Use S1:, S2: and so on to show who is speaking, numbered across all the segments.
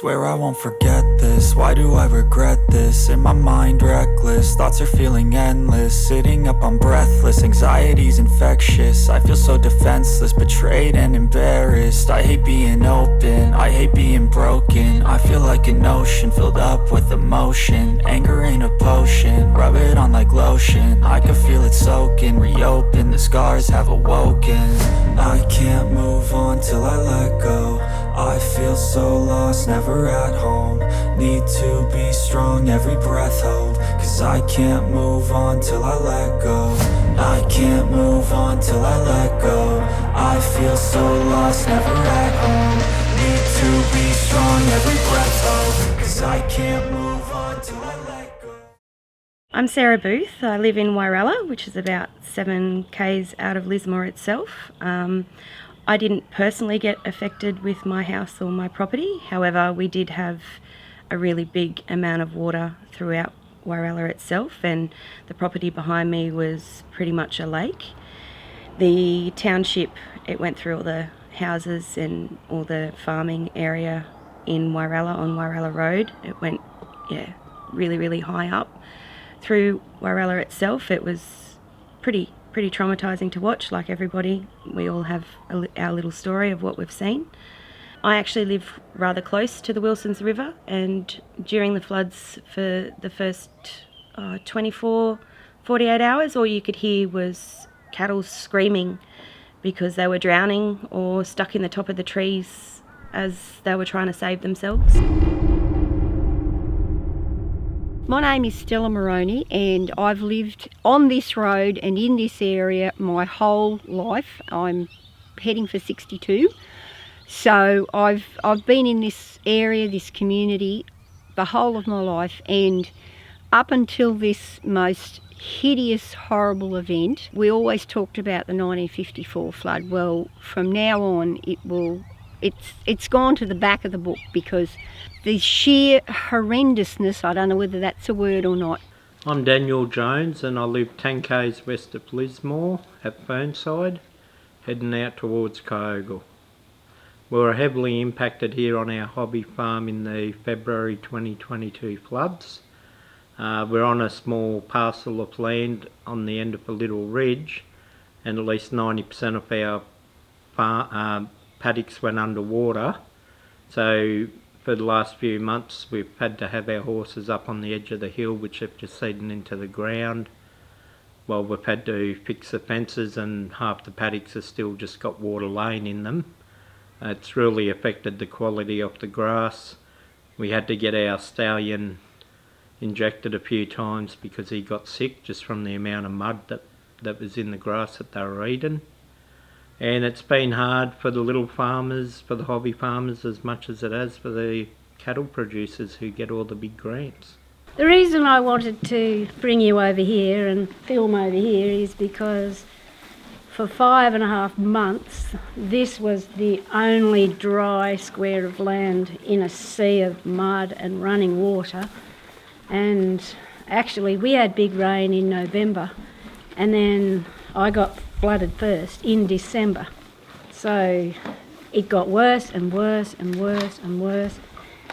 S1: Swear I won't forget this, why do I regret this? In my mind reckless, thoughts are feeling endless. Sitting up, I'm breathless, anxiety's infectious. I feel so defenseless, betrayed and embarrassed. I hate being open, I hate being broken. I feel like an ocean, filled up with emotion. Anger ain't a potion, rub it on like lotion. I can feel it soaking, reopen, the scars have awoken. I can't move on till I let go. I feel so lost, never at home. Need to be strong, every breath hold. Cause I can't move on till I let go. I can't move on till I let go. I feel so lost, never at home. Need to be strong, every breath hold. Cause I can't move on till I let go.
S2: I'm Sarah Booth. I live in Wyrella, which is about 7 k's out of Lismore itself. I didn't personally get affected with my house or my property. However, we did have a really big amount of water throughout Wyrella itself, and the property behind me was pretty much a lake. The township, it went through all the houses and all the farming area in Wyrella on Wyrella Road. It went, really, really high up through Wyrella itself. It was pretty traumatising to watch. Like everybody, we all have our little story of what we've seen. I actually live rather close to the Wilsons River, and during the floods for the first 48 hours, all you could hear was cattle screaming because they were drowning or stuck in the top of the trees as they were trying to save themselves.
S3: My name is Stella Moroney, and I've lived on this road and in this area my whole life. I'm heading for 62. So I've been in this area, this community, the whole of my life, and up until this most hideous, horrible event, we always talked about the 1954 flood. Well, from now on, it's gone to the back of the book, because the sheer horrendousness, I don't know whether that's a word or not.
S4: I'm Daniel Jones, and I live 10 k's west of Lismore at Burnside, heading out towards Kyogle. We were heavily impacted here on our hobby farm in the February 2022 floods. We're on a small parcel of land on the end of a little ridge, and at least 90% of our paddocks went underwater. So for the last few months we've had to have our horses up on the edge of the hill, which have just eaten into the ground. Well, we've had to fix the fences, and half the paddocks have still just got water laying in them. It's really affected the quality of the grass. We had to get our stallion injected a few times because he got sick just from the amount of mud that was in the grass that they were eating. And it's been hard for the little farmers, for the hobby farmers, as much as it has for the cattle producers who get all the big grants.
S5: The reason I wanted to bring you over here and film over here is because for 5.5 months, this was the only dry square of land in a sea of mud and running water. And actually, we had big rain in November, and then I got flooded first in December. So it got worse and worse and worse and worse.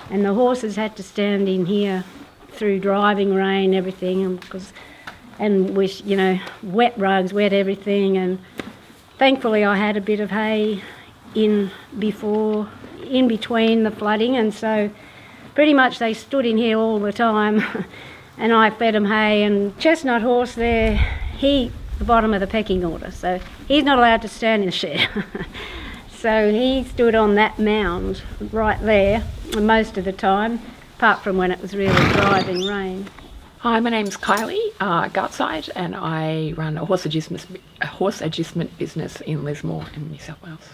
S5: And the horses had to stand in here through driving rain, everything, and with, wet rugs, wet everything. And thankfully I had a bit of hay in between the flooding, and so pretty much they stood in here all the time and I fed them hay. And Chestnut Horse there, the bottom of the pecking order, so he's not allowed to stand in the shed. So he stood on that mound right there most of the time, apart from when it was really driving rain.
S6: Hi, my name's Kylie Gartside, and I run a horse agistment business in Lismore in New South Wales.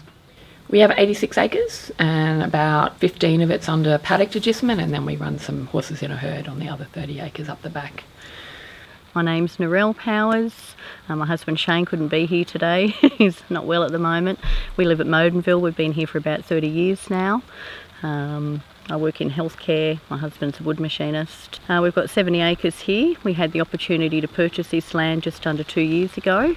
S6: We have 86 acres, and about 15 of it's under paddock agistment, and then we run some horses in a herd on the other 30 acres up the back.
S7: My name's Narell Powers. My husband Shane couldn't be here today. He's not well at the moment. We live at Modenville. We've been here for about 30 years now. I work in healthcare. My husband's a wood machinist. We've got 70 acres here. We had the opportunity to purchase this land just under 2 years ago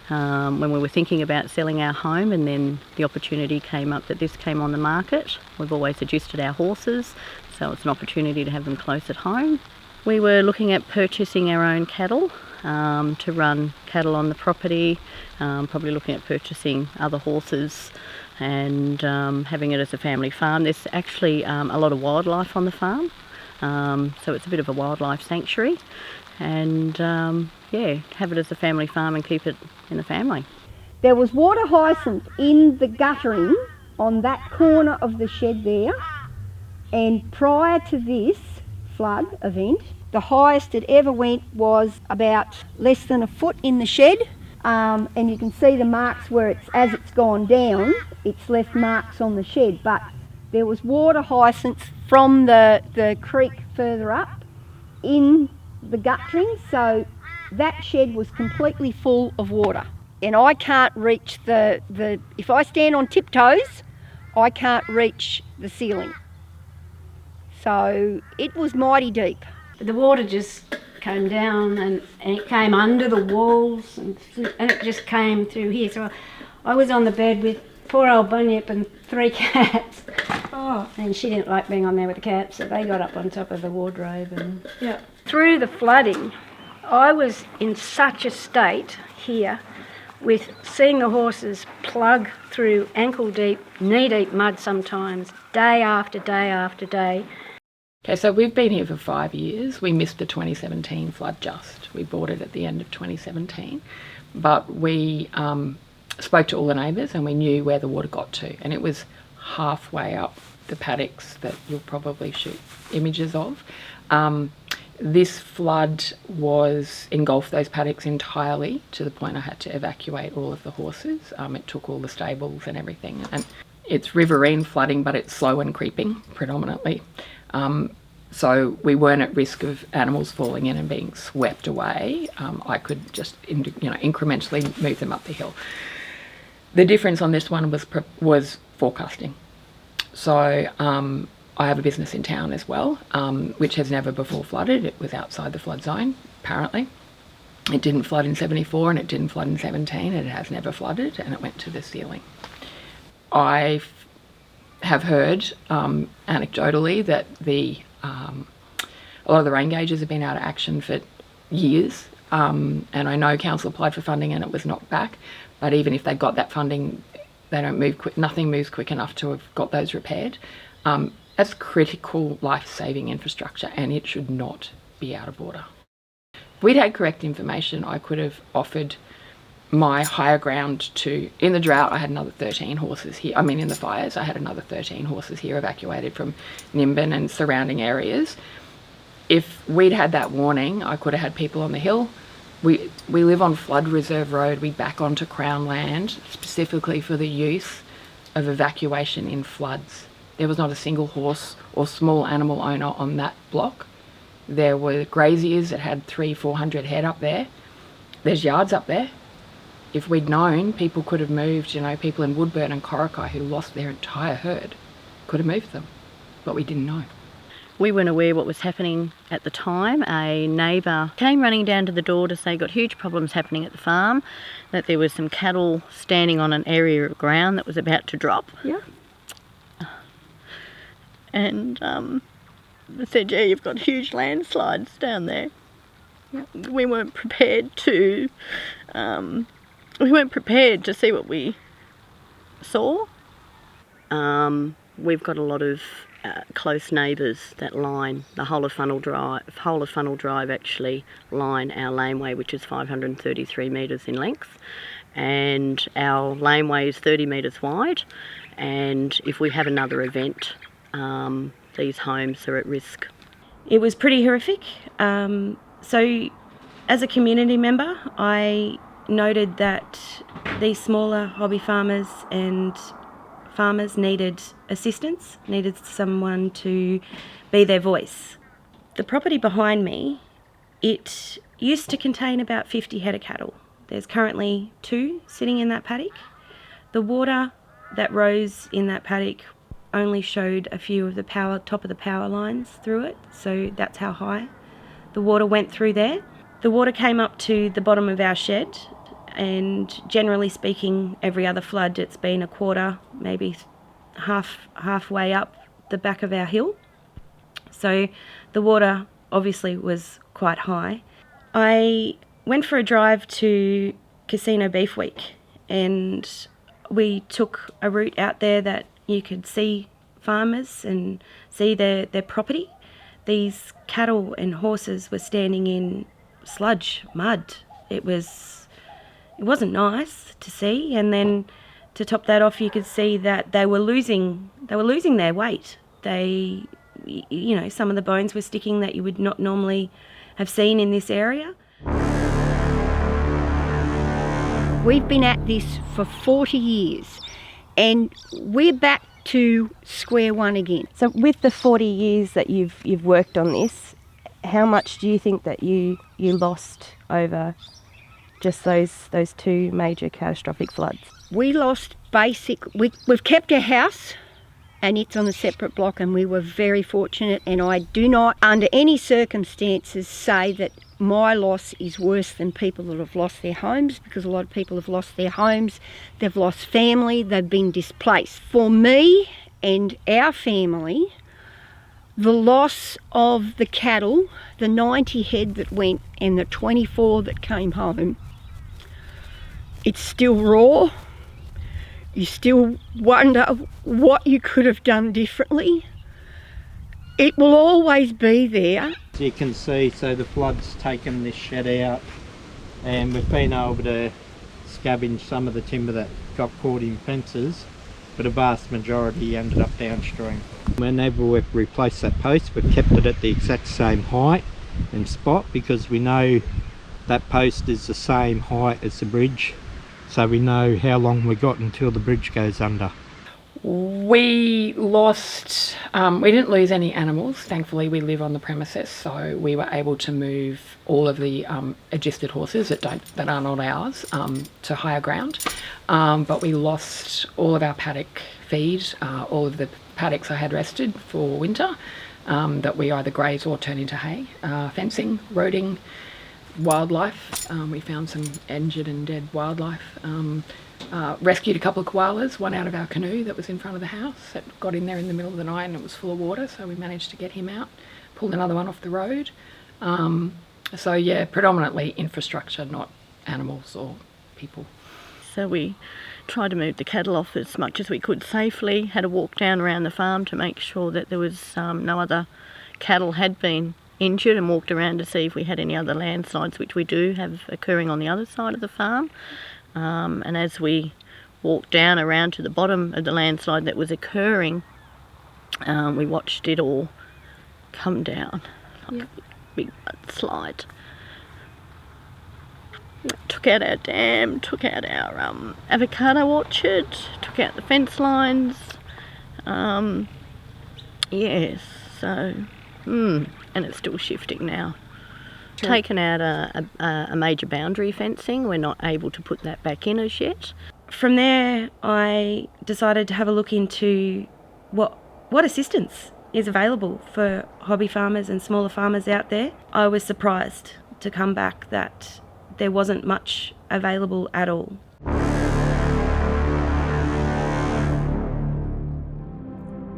S7: when we were thinking about selling our home, and then the opportunity came up that this came on the market. We've always adjusted our horses, so it's an opportunity to have them close at home. We were looking at purchasing our own cattle to run cattle on the property, probably looking at purchasing other horses and having it as a family farm. There's actually a lot of wildlife on the farm, so it's a bit of a wildlife sanctuary, and yeah, have it as a family farm and keep it in the family.
S3: There was water hyacinth in the guttering on that corner of the shed there, and prior to this flood event, the highest it ever went was about less than a foot in the shed. And you can see the marks where as it's gone down, it's left marks on the shed. But there was water hyacinth from the creek further up in the guttering, so that shed was completely full of water. And I can't reach if I stand on tiptoes, I can't reach the ceiling. So it was mighty deep.
S5: The water just came down and it came under the walls and it just came through here. So I was on the bed with poor old Bunyip and 3 cats. Oh, and she didn't like being on there with the cats, so they got up on top of the wardrobe. And yeah, through the flooding, I was in such a state here with seeing the horses plug through ankle deep, knee deep mud sometimes, day after day after day.
S6: Okay, so we've been here for 5 years. We missed the 2017 flood just. We bought it at the end of 2017. But we spoke to all the neighbours and we knew where the water got to. And it was halfway up the paddocks that you'll probably shoot images of. This flood engulfed those paddocks entirely, to the point I had to evacuate all of the horses. It took all the stables and everything. And it's riverine flooding, but it's slow and creeping predominantly. So we weren't at risk of animals falling in and being swept away. I could just incrementally move them up the hill. The difference on this one was forecasting. So I have a business in town as well, which has never before flooded. It was outside the flood zone, apparently. It didn't flood in 74 and it didn't flood in 17. It has never flooded, and it went to the ceiling. I have heard anecdotally that a lot of the rain gauges have been out of action for years, and I know council applied for funding and it was knocked back, but even if they got that funding, they don't move quick. Nothing moves quick enough to have got those repaired. That's critical life-saving infrastructure, and it should not be out of order. If we'd had correct information, I could have offered my higher ground in the drought. I had another 13 horses here. In the fires, I had another 13 horses here evacuated from Nimbin and surrounding areas. If we'd had that warning, I could have had people on the hill. We live on Flood Reserve Road. We back onto Crown land specifically for the use of evacuation in floods. There was not a single horse or small animal owner on that block. There were graziers that had 300-400 head up there. There's yards up there. If we'd known, people could have moved, people in Woodburn and Corokai who lost their entire herd could have moved them, but we didn't know.
S7: We weren't aware what was happening at the time. A neighbour came running down to the door to say got huge problems happening at the farm, that there was some cattle standing on an area of ground that was about to drop.
S3: Yeah.
S7: And they said, yeah, you've got huge landslides down there. Yep. We weren't prepared to see what we saw. We've got a lot of close neighbours that line the whole of Funnel Drive actually line our laneway, which is 533 metres in length, and our laneway is 30 metres wide, and if we have another event, these homes are at risk.
S2: It was pretty horrific. So as a community member, I noted that these smaller hobby farmers and farmers needed assistance, needed someone to be their voice. The property behind me, it used to contain about 50 head of cattle. There's currently 2 sitting in that paddock. The water that rose in that paddock only showed a few of the top of the power lines through it, so that's how high the water went through there. The water came up to the bottom of our shed, and generally speaking, every other flood it's been a quarter, maybe halfway up the back of our hill. So the water obviously was quite high. I went for a drive to Casino Beef Week, and we took a route out there that you could see farmers and see their property. These cattle and horses were standing in sludge, mud. It wasn't nice to see, and then to top that off, you could see that they were losing their weight. Some of the bones were sticking that you would not normally have seen in this area.
S3: We've been at this for 40 years and we're back to square one again.
S2: So with the 40 years that you've worked on this, how much do you think that you lost over just those two major catastrophic floods?
S3: We lost we've kept our house and it's on a separate block, and we were very fortunate, and I do not under any circumstances say that my loss is worse than people that have lost their homes, because a lot of people have lost their homes, they've lost family, they've been displaced. For me and our family, the loss of the cattle, the 90 head that went and the 24 that came home, it's still raw. You still wonder what you could have done differently. It will always be there.
S4: As you can see, so the flood's taken this shed out, and we've been able to scavenge some of the timber that got caught in fences, but a vast majority ended up downstream. Whenever we've replaced that post, we've kept it at the exact same height and spot, because we know that post is the same height as the bridge, so we know how long we got until the bridge goes under.
S6: We didn't lose any animals. Thankfully, we live on the premises, so we were able to move all of the adjusted horses that are not ours to higher ground. But we lost all of our paddock feed, all of the paddocks I had rested for winter, that we either graze or turn into hay, fencing, roading, wildlife. We found some injured and dead wildlife. Rescued a couple of koalas, one out of our canoe that was in front of the house that got in there in the middle of the night and it was full of water, so we managed to get him out. Pulled another one off the road. So yeah, predominantly infrastructure, not animals or people.
S7: So we tried to move the cattle off as much as we could safely, had a walk down around the farm to make sure that there was no other cattle had been injured, and walked around to see if we had any other landslides, which we do have occurring on the other side of the farm. And as we walked down around to the bottom of the landslide that was occurring, we watched it all come down like a big mudslide. Took out our dam, took out our avocado orchard, took out the fence lines. Yes, so, and it's still shifting now. Taken out a major boundary fencing. We're not able to put that back in as yet.
S2: From there, I decided to have a look into what assistance is available for hobby farmers and smaller farmers out there. I was surprised to come back that there wasn't much available at all.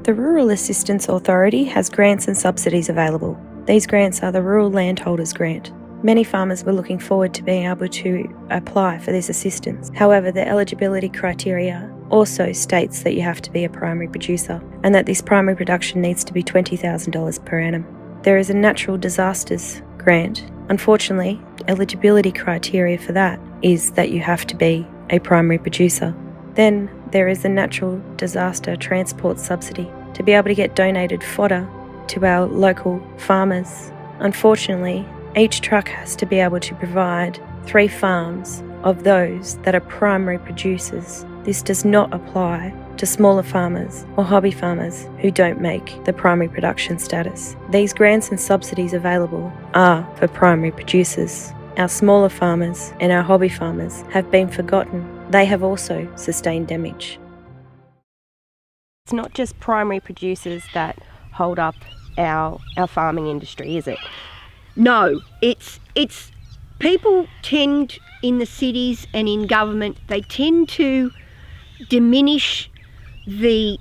S8: The Rural Assistance Authority has grants and subsidies available. These grants are the Rural Landholders Grant. Many farmers were looking forward to being able to apply for this assistance. However, the eligibility criteria also states that you have to be a primary producer and that this primary production needs to be $20,000 per annum. There is a Natural Disasters Grant. Unfortunately, eligibility criteria for that is that you have to be a primary producer. Then there is the Natural Disaster Transport Subsidy to be able to get donated fodder to our local farmers. Unfortunately, each truck has to be able to provide 3 farms of those that are primary producers. This does not apply to smaller farmers or hobby farmers who don't make the primary production status. These grants and subsidies available are for primary producers. Our smaller farmers and our hobby farmers have been forgotten. They have also sustained damage.
S9: It's not just primary producers that hold up our farming industry, is it?
S3: No, it's people tend in the cities and in government, they tend to diminish the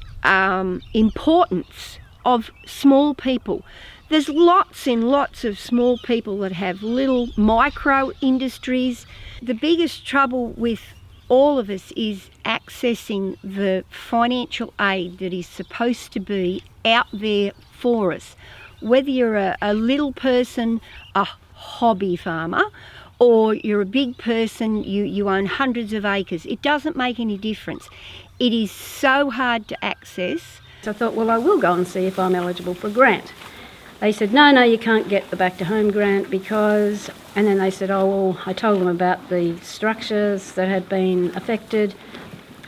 S3: importance of small people. There's lots and lots of small people that have little micro industries. The biggest trouble with all of us is accessing the financial aid that is supposed to be out there for us. Whether you're a little person, a hobby farmer, or you're a big person, you own hundreds of acres, it doesn't make any difference. It is so hard to access.
S5: So I thought, well, I will go and see if I'm eligible for a grant. They said, no, you can't get the Back to Home grant because... And then they said, oh, well, I told them about the structures that had been affected,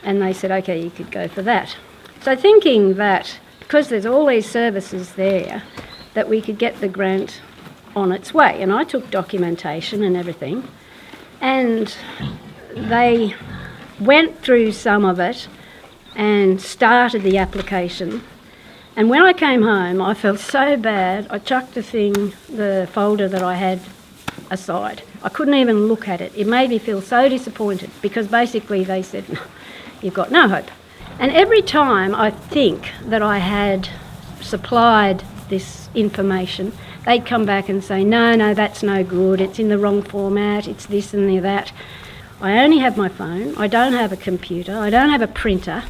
S5: and they said, okay, you could go for that. So thinking that, because there's all these services there, that we could get the grant on its way. And I took documentation and everything, and they went through some of it and started the application. And when I came home, I felt so bad, I chucked the folder that I had aside. I couldn't even look at it. It made me feel so disappointed because basically they said, no, you've got no hope. And every time I think that I had supplied this information, they'd come back and say, no, that's no good, it's in the wrong format, it's this and that. I only have my phone, I don't have a computer, I don't have a printer,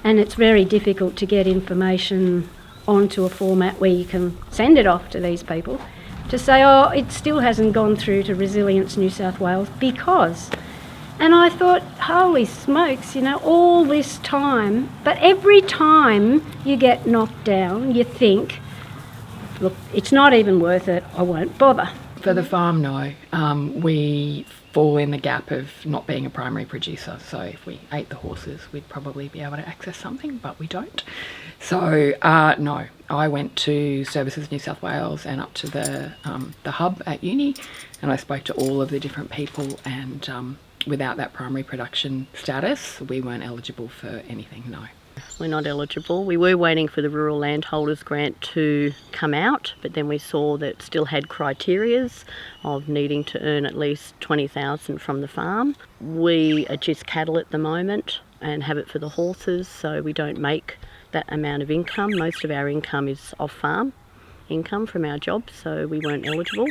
S5: and it's very difficult to get information onto a format where you can send it off to these people to say, oh, it still hasn't gone through to Resilience New South Wales because... And I thought, holy smokes, all this time, but every time you get knocked down, you think, look, it's not even worth it, I won't bother.
S6: For the farm, no. We fall in the gap of not being a primary producer. So if we ate the horses, we'd probably be able to access something, but we don't. So no, I went to Services New South Wales and up to the hub at uni, and I spoke to all of the different people, and without that primary production status, we weren't eligible for anything, no.
S7: We're not eligible. We were waiting for the Rural Landholders Grant to come out, but then we saw that it still had criterias of needing to earn at least $20,000 from the farm. We are just cattle at the moment and have it for the horses, so we don't make that amount of income. Most of our income is off-farm income from our jobs, so we weren't eligible.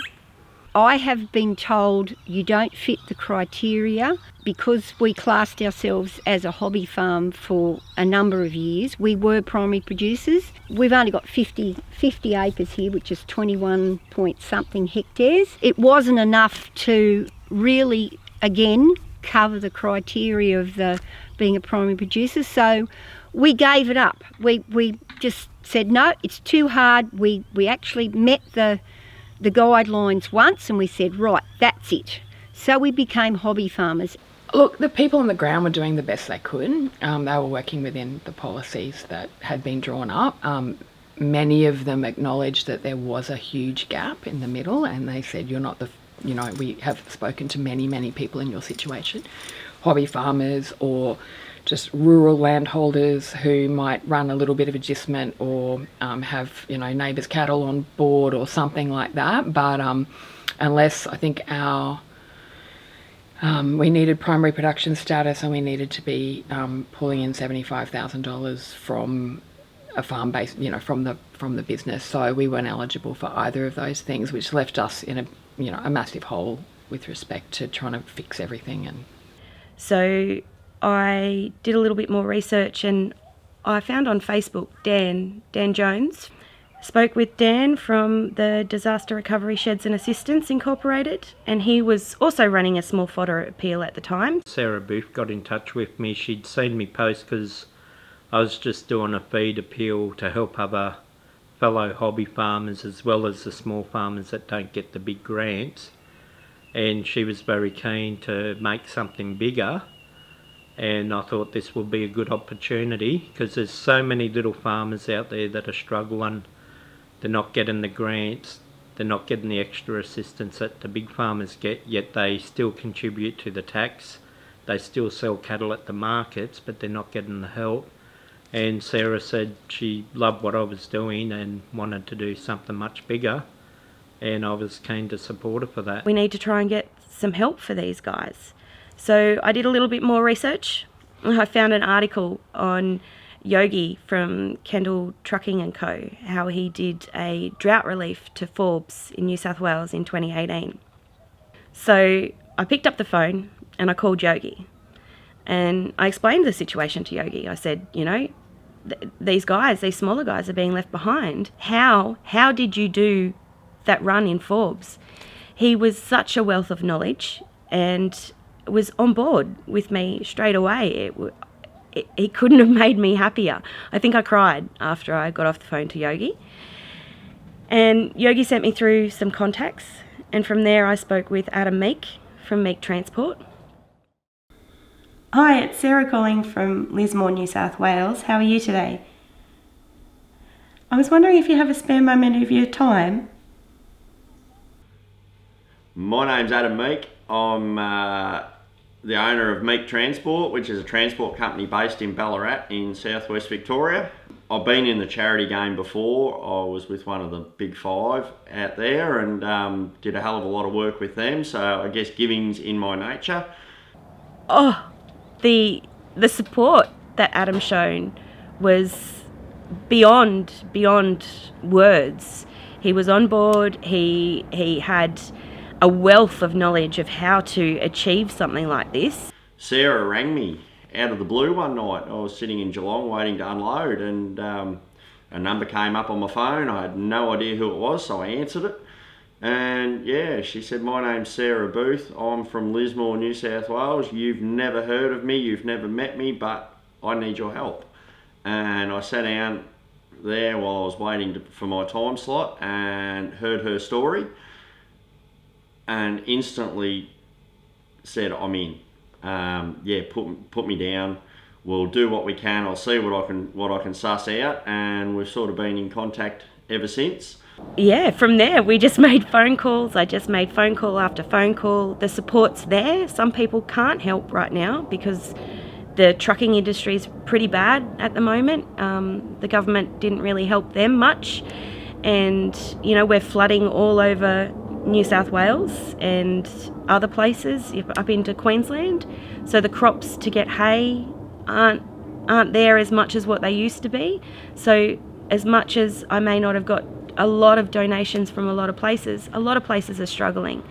S3: I have been told you don't fit the criteria because we classed ourselves as a hobby farm for a number of years. We were primary producers. We've only got 50 acres here, which is 21 point something hectares. It wasn't enough to really, again, cover the criteria of being a primary producer, so we gave it up. We just said, no, it's too hard. We actually met the guidelines once and we said, right, that's it. So we became hobby farmers.
S6: Look, the people on the ground were doing the best they could. They were working within the policies that had been drawn up. Many of them acknowledged that there was a huge gap in the middle, and they said, you're not we have spoken to many people in your situation, hobby farmers or just rural landholders who might run a little bit of adjustment or have neighbours' cattle on board or something like that. But unless I think we needed primary production status and we needed to be pulling in $75,000 from a farm base, from the business, so we weren't eligible for either of those things, which left us in a massive hole with respect to trying to fix everything. And
S2: so I did a little bit more research and I found on Facebook Dan Jones. Spoke with Dan from the Disaster Recovery Sheds and Assistance Incorporated, and he was also running a small fodder appeal at the time.
S4: Sarah Booth got in touch with me. She'd seen me post because I was just doing a feed appeal to help other fellow hobby farmers as well as the small farmers that don't get the big grants, and she was very keen to make something bigger. And I thought this would be a good opportunity because there's so many little farmers out there that are struggling. They're not getting the grants, they're not getting the extra assistance that the big farmers get, yet they still contribute to the tax. They still sell cattle at the markets, but they're not getting the help. And Sarah said she loved what I was doing and wanted to do something much bigger, and I was keen to support her for that.
S2: We need to try and get some help for these guys. So I did a little bit more research. I found an article on Yogi from Kendall Trucking and Co., how he did a drought relief to Forbes in New South Wales in 2018. So I picked up the phone and I called Yogi. And I explained the situation to Yogi. I said, you know, these guys, these smaller guys are being left behind. How did you do that run in Forbes? He was such a wealth of knowledge and was on board with me straight away. He couldn't have made me happier. I think I cried after I got off the phone to Yogi. And Yogi sent me through some contacts. And from there I spoke with Adam Meek from Meek Transport. Hi, it's Sarah calling from Lismore, New South Wales. How are you today? I was wondering if you have a spare moment of your time.
S10: My name's Adam Meek. I'm the owner of Meek Transport, which is a transport company based in Ballarat in southwest Victoria. I've been in the charity game before. I was with one of the big five out there and did a hell of a lot of work with them, so I guess giving's in my nature.
S2: Oh, the support that Adam shown was beyond words. He was on board. He had a wealth of knowledge of how to achieve something like this.
S10: Sarah rang me out of the blue one night. I was sitting in Geelong waiting to unload, and a number came up on my phone. I had no idea who it was, so I answered it. And yeah, she said, my name's Sarah Booth. I'm from Lismore, New South Wales. You've never heard of me, you've never met me, but I need your help. And I sat down there while I was waiting for my time slot and heard her story and instantly said, I'm in. Yeah, put me down. We'll do what we can. I'll see what I can suss out, and we've sort of been in contact ever since.
S2: Yeah, from there we just made phone calls. I just made phone call after phone call. The support's there. Some people can't help right now because the trucking industry is pretty bad at the moment. The government didn't really help them much, and you know, we're flooding all over New South Wales and other places up into Queensland. So the crops to get hay aren't there as much as what they used to be. So as much as I may not have got a lot of donations from a lot of places are struggling.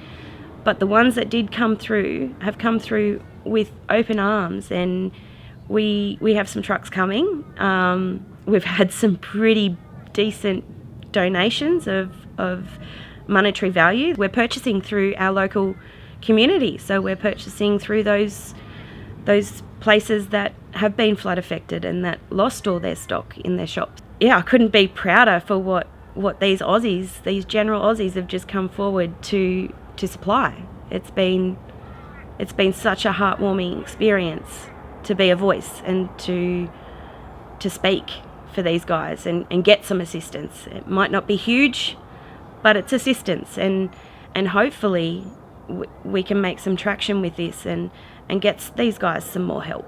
S2: But the ones that did come through have come through with open arms, and we have some trucks coming. We've had some pretty decent donations of monetary value. We're purchasing through our local community, so we're purchasing through those places that have been flood affected and that lost all their stock in their shops. Yeah, I couldn't be prouder for what these Aussies, these general Aussies, have just come forward to supply. It's been such a heartwarming experience to be a voice and to speak for these guys and get some assistance. It might not be huge, but it's assistance, and hopefully we can make some traction with this and get these guys some more help.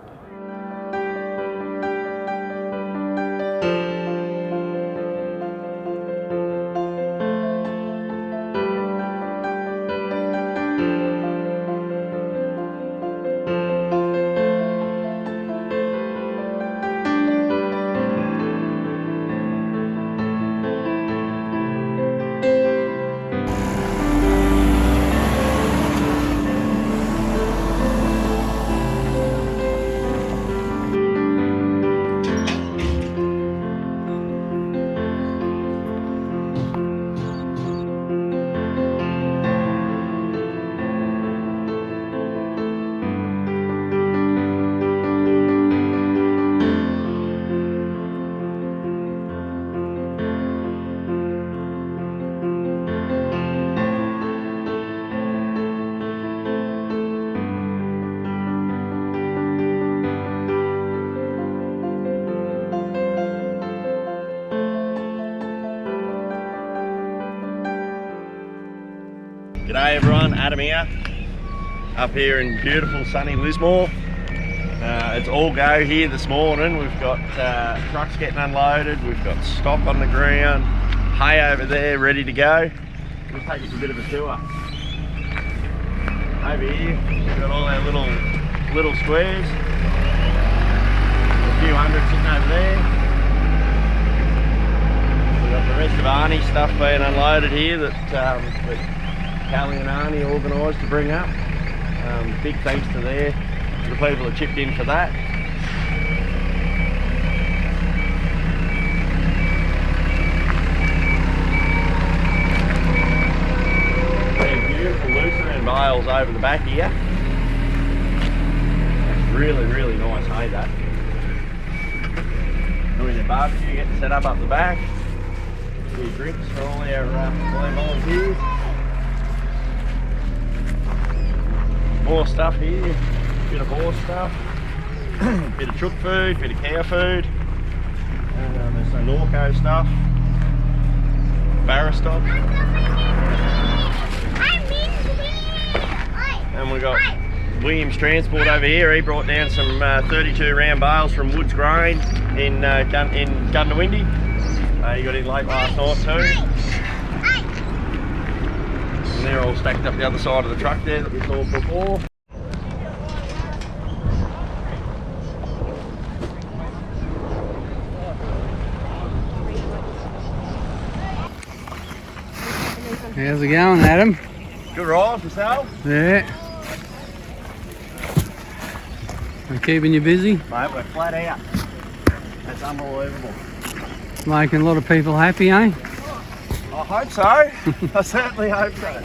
S10: G'day everyone, Adam here, up here in beautiful sunny Lismore. It's all go here this morning. We've got trucks getting unloaded, we've got stock on the ground, hay over there ready to go. We'll take you for a bit of a tour. Over here, we've got all our little squares. A few hundred sitting over there. We've got the rest of Arnie's stuff being unloaded here that Kylie and Arnie organised to bring up. Big thanks to the people that chipped in for that. Beautiful lucerne bales over the back here. That's really nice, hey, that. Doing the barbecue, getting set up the back. A few drinks for all our volunteers. More stuff here, bit of horse stuff, bit of chook food, bit of cow food. There's some Norco stuff, Barristock. And we've got Meek Transport over here. He brought down some 32 round bales from Woods Grain in Gundawindi. He got in late last night too. And they're all stacked up the other side of the truck there that we saw before.
S11: How's it going, Adam?
S10: Good ride yourself?
S11: Yeah. We're keeping you busy?
S10: Mate, we're flat out. That's unbelievable.
S11: Making a lot of people happy, eh?
S10: I hope so. I certainly hope so.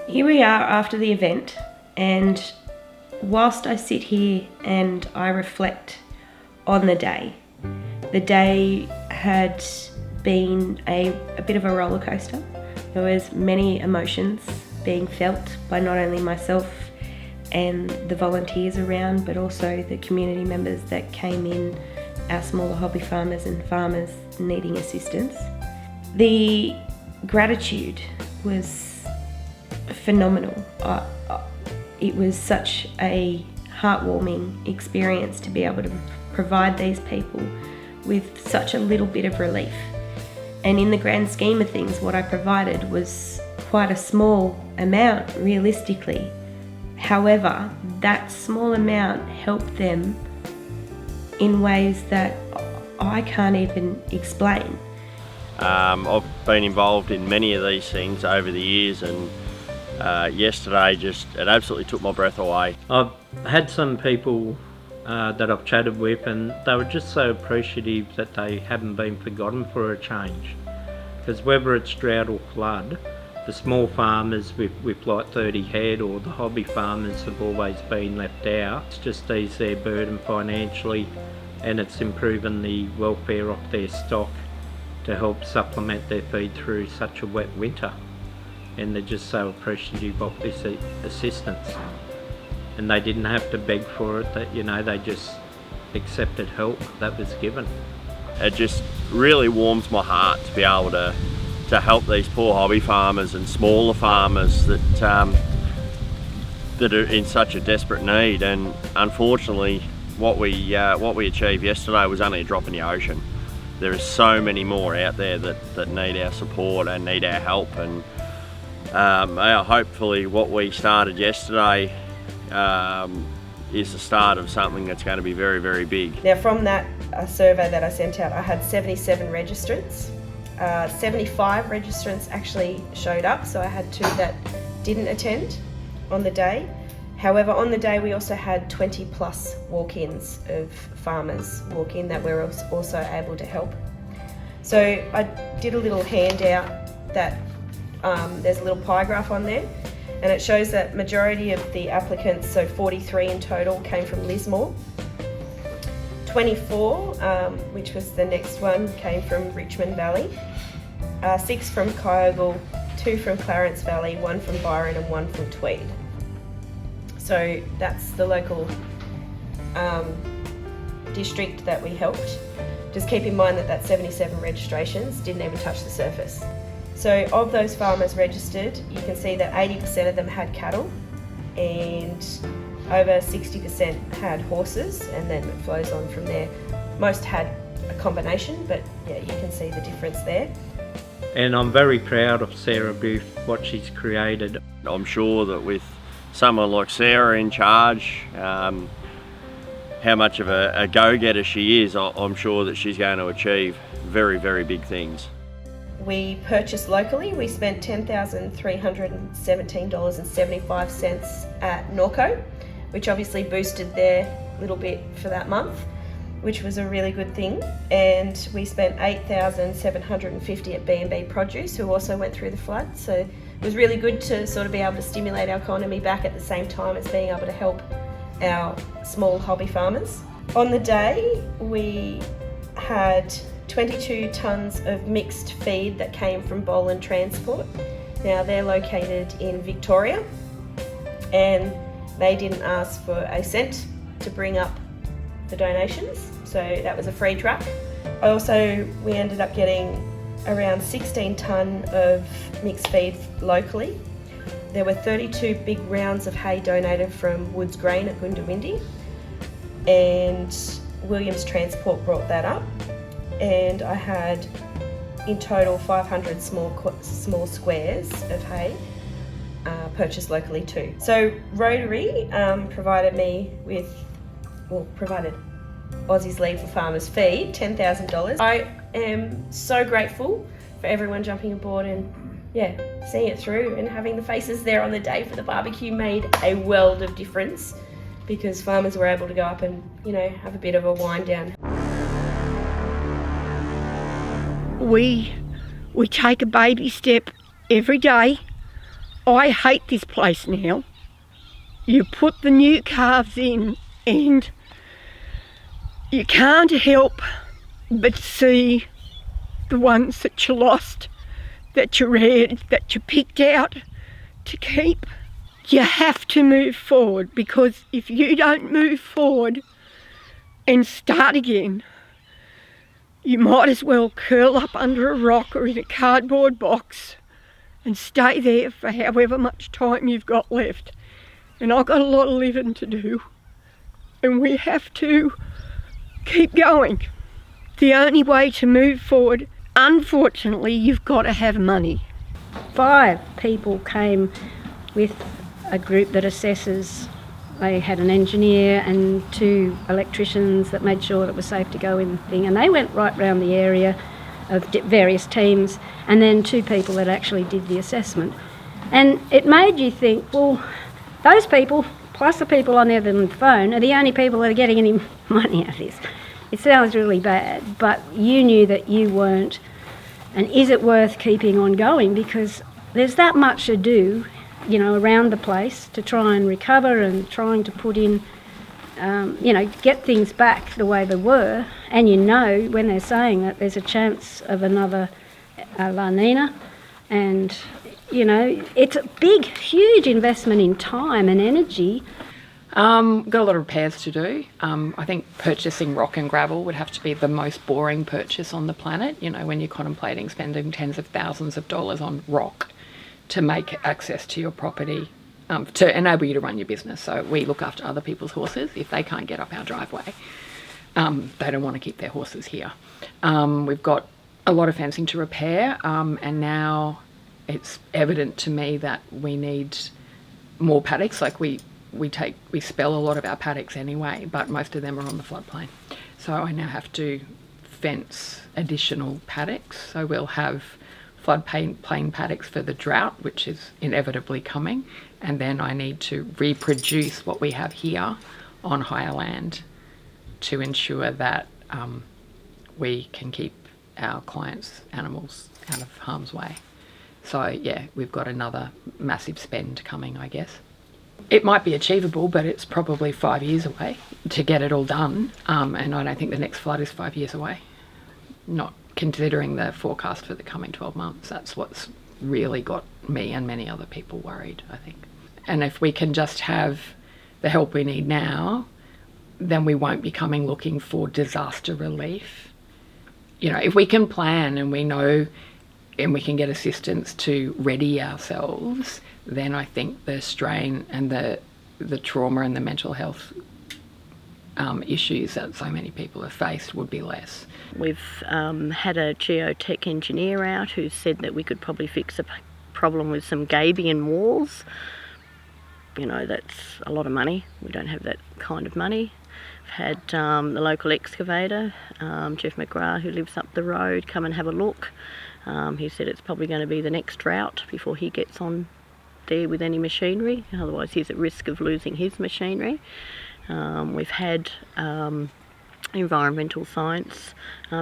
S2: Here we are after the event, and whilst I sit here and I reflect on the day had been a bit of a roller coaster. There was many emotions being felt by not only myself and the volunteers around, but also the community members that came in, our smaller hobby farmers and farmers needing assistance. The gratitude was phenomenal. It was such a heartwarming experience to be able to provide these people with such a little bit of relief. And in the grand scheme of things, what I provided was quite a small amount realistically. However, that small amount helped them in ways that I can't even explain.
S10: I've been involved in many of these things over the years, and yesterday it absolutely took my breath away.
S4: I've had some people that I've chatted with, and they were just so appreciative that they haven't been forgotten for a change. Because whether it's drought or flood, the small farmers with like 30 head or the hobby farmers have always been left out. It's just eased their burden financially, and it's improving the welfare of their stock to help supplement their feed through such a wet winter. And they're just so appreciative of this assistance. And they didn't have to beg for it, that, you know, they just accepted help that was given.
S10: It just really warms my heart to be able to help these poor hobby farmers and smaller farmers that are in such a desperate need. And unfortunately, what we achieved yesterday was only a drop in the ocean. There are so many more out there that need our support and need our help. And hopefully what we started yesterday is the start of something that's going to be very, very big.
S12: Now, from that survey that I sent out, I had 77 registrants. 75 registrants actually showed up, so I had 2 that didn't attend on the day. However, on the day we also had 20 plus walk-ins of farmers walk in that we're also able to help. So I did a little handout that there's a little pie graph on there, and it shows that majority of the applicants, so 43 in total, came from Lismore. 24, which was the next one, came from Richmond Valley. 6 from Kyogle, 2 from Clarence Valley, 1 from Byron and 1 from Tweed. So that's the local district that we helped. Just keep in mind that that 77 registrations didn't even touch the surface. So of those farmers registered, you can see that 80% of them had cattle and over 60% had horses, and then it flows on from there. Most had a combination, but yeah, you can see the difference there.
S4: And I'm very proud of Sarah Booth, what she's created.
S10: I'm sure that with someone like Sarah in charge, how much of a go-getter she is, I'm sure that she's going to achieve very, very big things.
S12: We purchased locally. We spent $10,317.75 at Norco, which obviously boosted their little bit for that month, which was a really good thing. And we spent $8,750 at B&B Produce, who also went through the flood. So it was really good to sort of be able to stimulate our economy back at the same time as being able to help our small hobby farmers. On the day, we had 22 tonnes of mixed feed that came from Deklan Transport. Now they're located in Victoria, and they didn't ask for a cent to bring up the donations, so that was a free truck. We ended up getting around 16 tonne of mixed feed locally. There were 32 big rounds of hay donated from Woods Grain at Goondiwindi, and Williams Transport brought that up. And I had in total 500 small squares of hay purchased locally too. So Rotary provided Aussies League for Farmers Feed, $10,000. I am so grateful for everyone jumping aboard and seeing it through, and having the faces there on the day for the barbecue made a world of difference, because farmers were able to go up and have a bit of a wind down.
S3: We take a baby step every day. I hate this place now. You put the new calves in and you can't help but see the ones that you lost, that you reared, that you picked out to keep. You have to move forward, because if you don't move forward and start again, you might as well curl up under a rock or in a cardboard box and stay there for however much time you've got left. And I've got a lot of living to do, and we have to keep going. The only way to move forward, unfortunately, you've got to have money.
S5: 5 people came with a group that assesses. They had an engineer and 2 electricians that made sure it was safe to go in the thing, and they went right round the area of various teams, and then 2 people that actually did the assessment. And it made you think, well, those people, plus the people on the other phone, are the only people that are getting any money out of this. It sounds really bad, but you knew that you weren't. And is it worth keeping on going? Because there's that much to do, around the place to try and recover and trying to put in, get things back the way they were. And when they're saying that there's a chance of another La Nina, and, it's a big, huge investment in time and energy.
S6: Got a lot of repairs to do. I think purchasing rock and gravel would have to be the most boring purchase on the planet, when you're contemplating spending tens of thousands of dollars on rock to make access to your property, to enable you to run your business. So we look after other people's horses. If they can't get up our driveway, they don't want to keep their horses here. We've got a lot of fencing to repair, and now it's evident to me that we need more paddocks. Like we spell a lot of our paddocks anyway, but most of them are on the floodplain. So I now have to fence additional paddocks. So we'll have floodplain paddocks for the drought, which is inevitably coming, and then I need to reproduce what we have here on higher land to ensure that we can keep our clients' animals out of harm's way. So yeah, we've got another massive spend coming, I guess. It might be achievable, but it's probably 5 years away to get it all done, and I don't think the next flood is 5 years away. Not considering the forecast for the coming 12 months. That's what's really got me and many other people worried, I think. And if we can just have the help we need now, then we won't be coming looking for disaster relief. You know, if we can plan and we know and we can get assistance to ready ourselves, then I think the strain and the trauma and the mental health issues that so many people have faced would be less.
S7: We've had a geotech engineer out who said that we could probably fix a problem with some gabion walls. You know, that's a lot of money. We don't have that kind of money. We've had the local excavator, Jeff McGrath, who lives up the road, come and have a look. He said it's probably going to be the next drought before he gets on there with any machinery, otherwise he's at risk of losing his machinery. We've had environmental science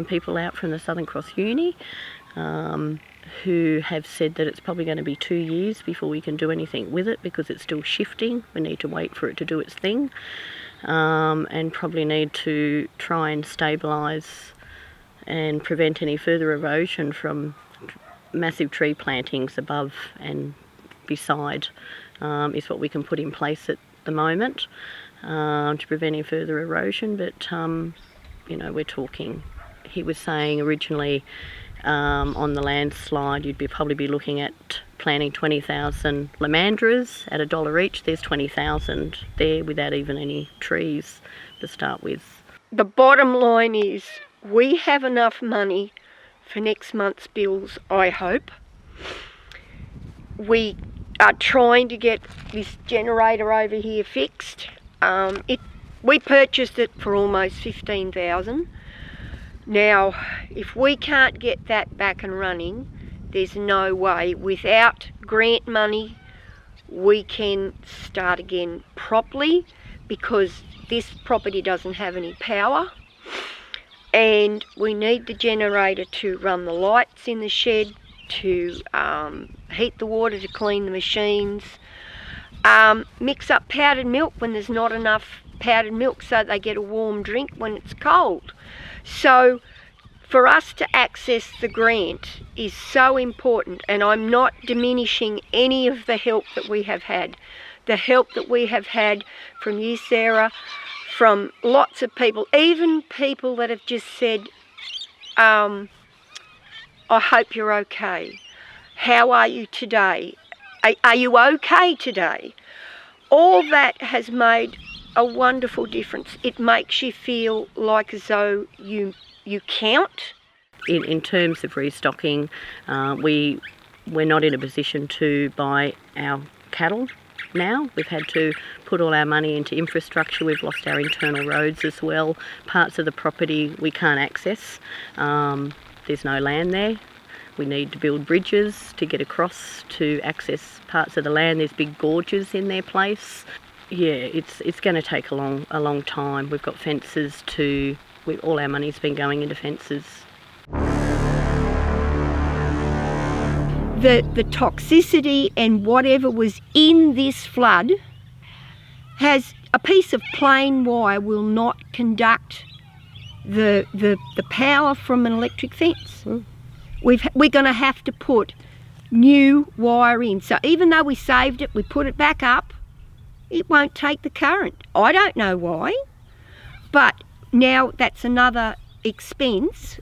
S7: people out from the Southern Cross Uni who have said that it's probably going to be 2 years before we can do anything with it because it's still shifting. We need to wait for it to do its thing, and probably need to try and stabilise and prevent any further erosion from massive tree plantings above and beside is what we can put in place at the moment to prevent any further erosion. But you know, we're talking, he was saying originally on the landslide you'd probably be looking at planting 20,000 lomandras at $1 each. There's 20,000 there without even any trees to start with.
S3: The bottom line is we have enough money for next month's bills, I hope. We are trying to get this generator over here fixed. We purchased it for almost $15,000. Now, if we can't get that back and running, there's no way without grant money we can start again properly, because this property doesn't have any power, and we need the generator to run the lights in the shed, to heat the water, to clean the machines, mix up powdered milk when there's not enough powdered milk so they get a warm drink when it's cold. So for us to access the grant is so important, and I'm not diminishing any of the help that we have had. The help that we have had from you, Sarah, from lots of people, even people that have just said, I hope you're okay. How are you today? Are you okay today? All that has made a wonderful difference. It makes you feel like as though you count.
S7: In terms of restocking, we're not in a position to buy our cattle now. We've had to put all our money into infrastructure. We've lost our internal roads as well. Parts of the property we can't access. There's no land there. We need to build bridges to get across to access parts of the land. There's big gorges in their place. Yeah, it's going to take a long time. We've got fences all our money's been going into fences.
S3: The toxicity and whatever was in this flood has a piece of plain wire will not conduct the power from an electric fence. We're going to have to put new wire in. So even though we saved it, we put it back up, it won't take the current. I don't know why, but now that's another expense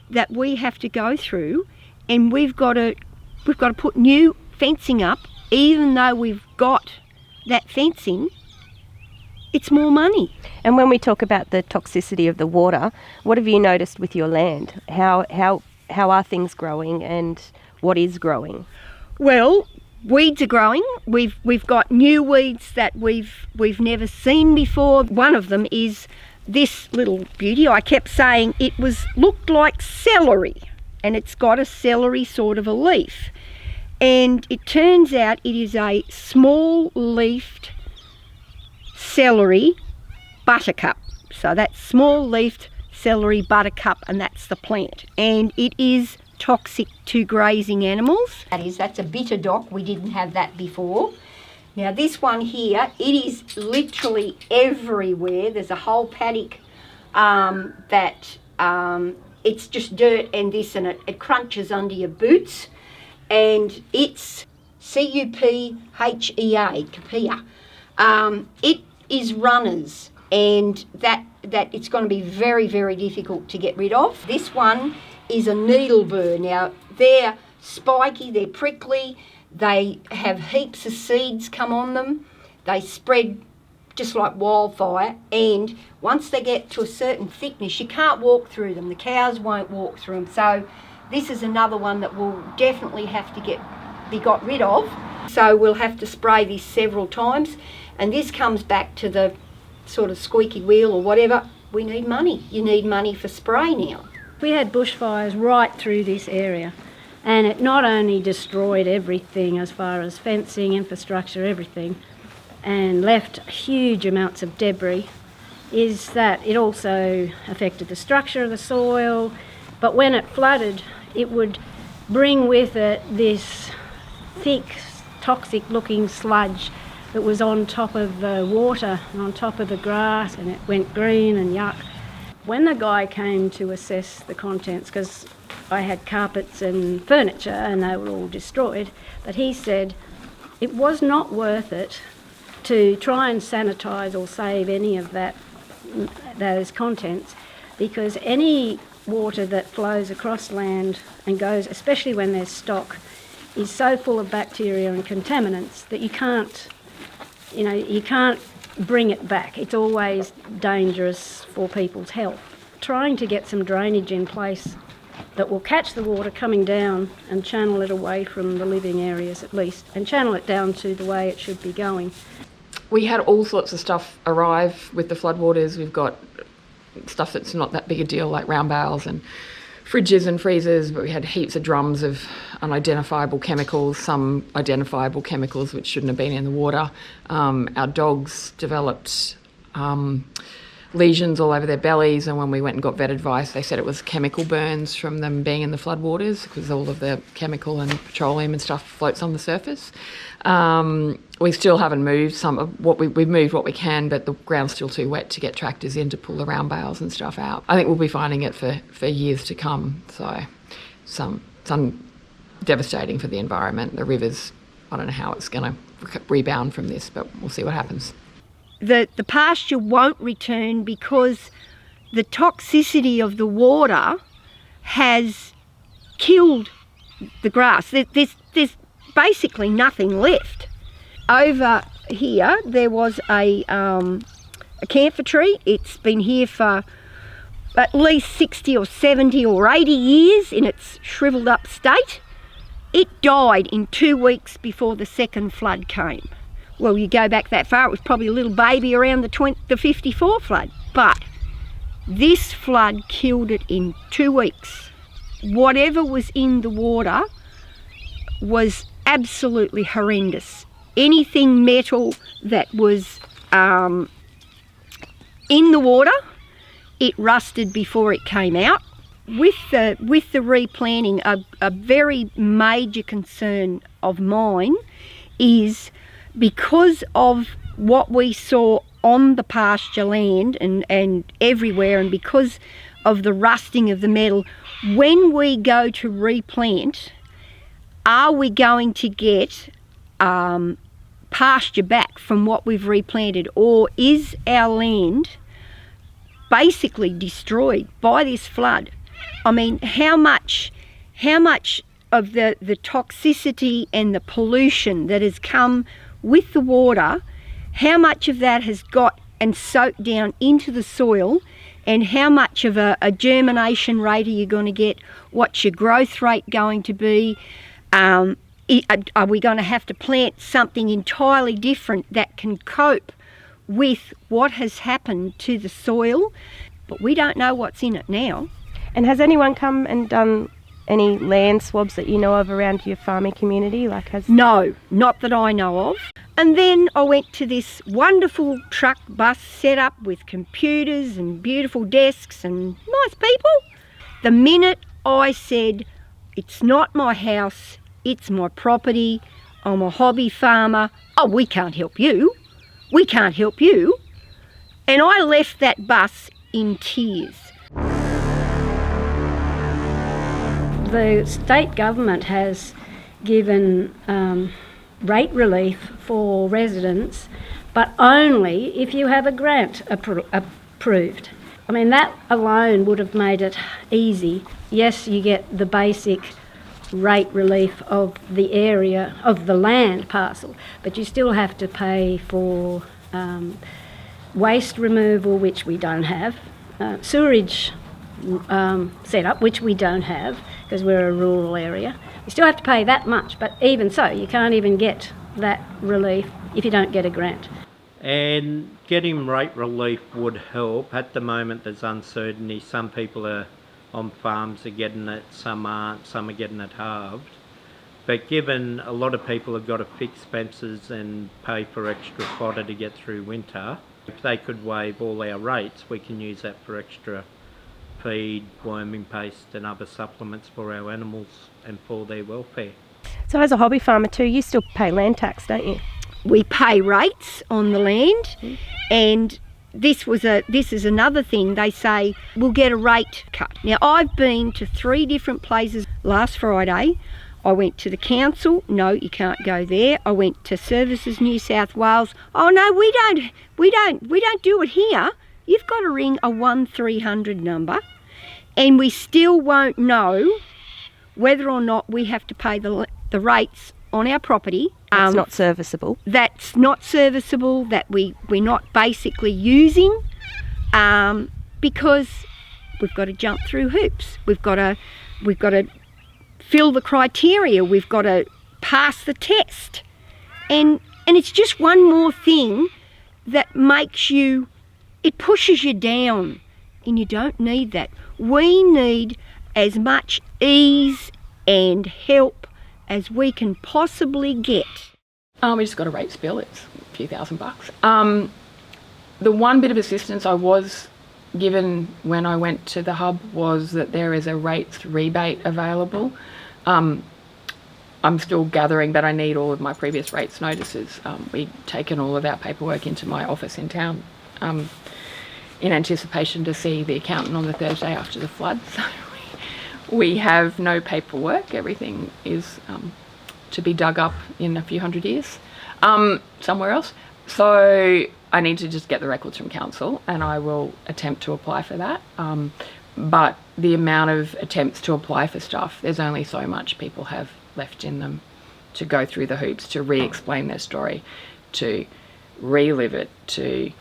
S3: that we have to go through, and we've got to put new fencing up. Even though we've got that fencing, it's more money.
S9: And when we talk about the toxicity of the water, what have you noticed with your land? How are things growing, and what is growing?
S3: Well, weeds are growing. We've got new weeds that we've never seen before. One of them is this little beauty. I kept saying it looked like celery, and it's got a celery sort of a leaf. And it turns out it is a small-leafed celery buttercup. So that's small-leafed celery buttercup, and that's the plant. And it is toxic to grazing animals. That's a bitter dock. We didn't have that before. Now this one here, it is literally everywhere. There's a whole paddock that it's just dirt and this, and it crunches under your boots. And it's CUPHEA, Capia. is runners, and that it's going to be very, very difficult to get rid of. This one is a needle burr. Now, they're spiky, they're prickly, they have heaps of seeds come on them, they spread just like wildfire, and once they get to a certain thickness, you can't walk through them. The cows won't walk through them. So this is another one that will definitely have to be got rid of. So we'll have to spray this several times, and this comes back to the sort of squeaky wheel or whatever. We need money. You need money for spray now.
S5: We had bushfires right through this area, and it not only destroyed everything as far as fencing, infrastructure, everything, and left huge amounts of debris, is that it also affected the structure of the soil. But when it flooded, it would bring with it this thick, toxic-looking sludge that was on top of the water and on top of the grass, and it went green and yuck. When the guy came to assess the contents, because I had carpets and furniture and they were all destroyed, but he said it was not worth it to try and sanitise or save any of those contents, because any water that flows across land and goes, especially when there's stock, is so full of bacteria and contaminants that you can't bring it back. It's always dangerous for people's health. Trying to get some drainage in place that will catch the water coming down and channel it away from the living areas at least, and channel it down to the way it should be going.
S6: We had all sorts of stuff arrive with the floodwaters. We've got stuff that's not that big a deal, like round bales and fridges and freezers, but we had heaps of drums of unidentifiable chemicals, some identifiable chemicals which shouldn't have been in the water. Our dogs developed lesions all over their bellies, and when we went and got vet advice, they said it was chemical burns from them being in the floodwaters, because all of the chemical and petroleum and stuff floats on the surface. We still haven't moved we've moved what we can, but the ground's still too wet to get tractors in to pull the round bales and stuff out. I think we'll be finding it for years to come. So some devastating for the environment. The rivers, I don't know how it's going to rebound from this, but we'll see what happens.
S3: The pasture won't return because the toxicity of the water has killed the grass. There's basically nothing left. Over here there was a camphor tree. It's been here for at least 60 or 70 or 80 years in its shriveled up state. It died in 2 weeks before the second flood came. Well, you go back that far, it was probably a little baby around the 54 flood. But this flood killed it in 2 weeks. Whatever was in the water was absolutely horrendous. Anything metal that was in the water, it rusted before it came out. With the replanting, a very major concern of mine is, because of what we saw on the pasture land and everywhere, and because of the rusting of the metal, when we go to replant, are we going to get pasture back from what we've replanted, or is our land basically destroyed by this flood? I mean, how much of the toxicity and the pollution that has come with the water, how much of that has got and soaked down into the soil, and how much of a germination rate are you going to get? What's your growth rate going to be? Are we going to have to plant something entirely different that can cope with what has happened to the soil? But we don't know what's in it now.
S9: And has anyone come and done any land swabs that you know of around your farming community?
S3: No, not that I know of. And then I went to this wonderful truck bus set up with computers and beautiful desks and nice people. The minute I said, it's not my house, it's my property, I'm a hobby farmer, oh, we can't help you. We can't help you. And I left that bus in tears.
S5: The state government has given rate relief for residents but only if you have a grant approved. I mean, that alone would have made it easy. Yes, you get the basic rate relief of the area, of the land parcel, but you still have to pay for waste removal, which we don't have, sewerage setup, which we don't have because we're a rural area. You still have to pay that much, but even so, you can't even get that relief if you don't get a grant.
S4: And getting rate relief would help. At the moment there's uncertainty. Some people are on farms are getting it, some aren't, some are getting it halved. But given a lot of people have got to fix expenses and pay for extra fodder to get through winter, if they could waive all our rates, we can use that for extra feed, worming paste and other supplements for our animals and for their welfare.
S9: So as a hobby farmer too, you still pay land tax, don't you?
S3: We pay rates on the land, and this is another thing. They say we'll get a rate cut. Now, I've been to 3 different places. Last Friday I went to the council. No, you can't go there. I went to Services New South Wales. Oh no, we don't do it here. You've got to ring a 1300 number, and we still won't know whether or not we have to pay the rates on our property.
S9: That's not serviceable.
S3: That's not serviceable, that we're not basically using, because we've got to jump through hoops. We've got to fill the criteria. We've got to pass the test, and it's just one more thing that it pushes you down, and you don't need that. We need as much ease and help as we can possibly get.
S6: We just got a rates bill. It's a few $1,000. The one bit of assistance I was given when I went to the hub was that there is a rates rebate available. I'm still gathering, but I need all of my previous rates notices. We'd taken all of our paperwork into my office in town in anticipation to see the accountant on the Thursday after the flood. So we have no paperwork. Everything is to be dug up in a few hundred years somewhere else. So I need to just get the records from council, and I will attempt to apply for that. But the amount of attempts to apply for stuff, there's only so much people have left in them to go through the hoops, to re-explain their story, to relive it, to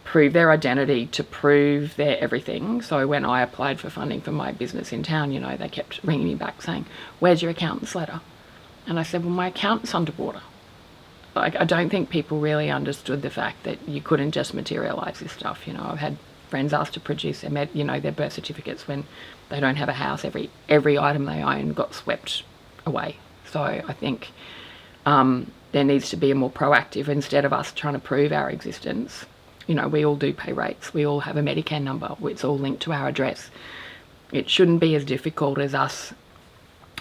S6: prove their identity, to prove their everything. So when I applied for funding for my business in town, they kept ringing me back saying, "Where's your accountant's letter?" And I said, "Well, my accountant's underwater." Like, I don't think people really understood the fact that you couldn't just materialise this stuff. I've had friends asked to produce their birth certificates when they don't have a house. Every item they own got swept away. So I think there needs to be a more proactive, instead of us trying to prove our existence. We all do pay rates. We all have a Medicare number. It's all linked to our address. It shouldn't be as difficult as us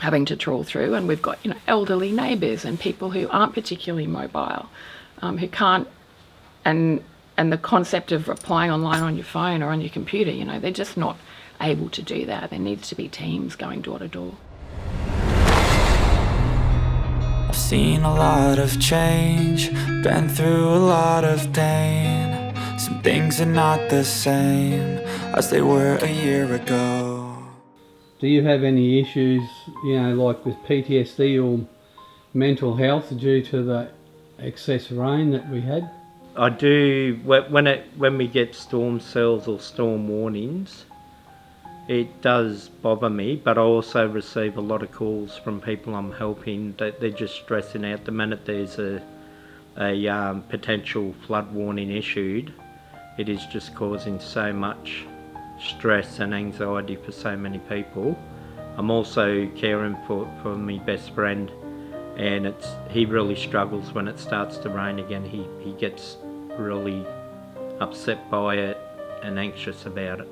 S6: having to trawl through. And we've got, elderly neighbours and people who aren't particularly mobile, who can't, and the concept of applying online on your phone or on your computer, they're just not able to do that. There needs to be teams going door to door.
S1: I've seen a lot of change, been through a lot of pain. Some things are not the same as they were a year ago.
S11: Do you have any issues, like with PTSD or mental health due to the excess rain that we had?
S4: I do. When we get storm cells or storm warnings, it does bother me, but I also receive a lot of calls from people I'm helping that they're just stressing out the minute there's a potential flood warning issued. It is just causing so much stress and anxiety for so many people. I'm also caring for my best friend, and he really struggles when it starts to rain again. He gets really upset by it and anxious about it.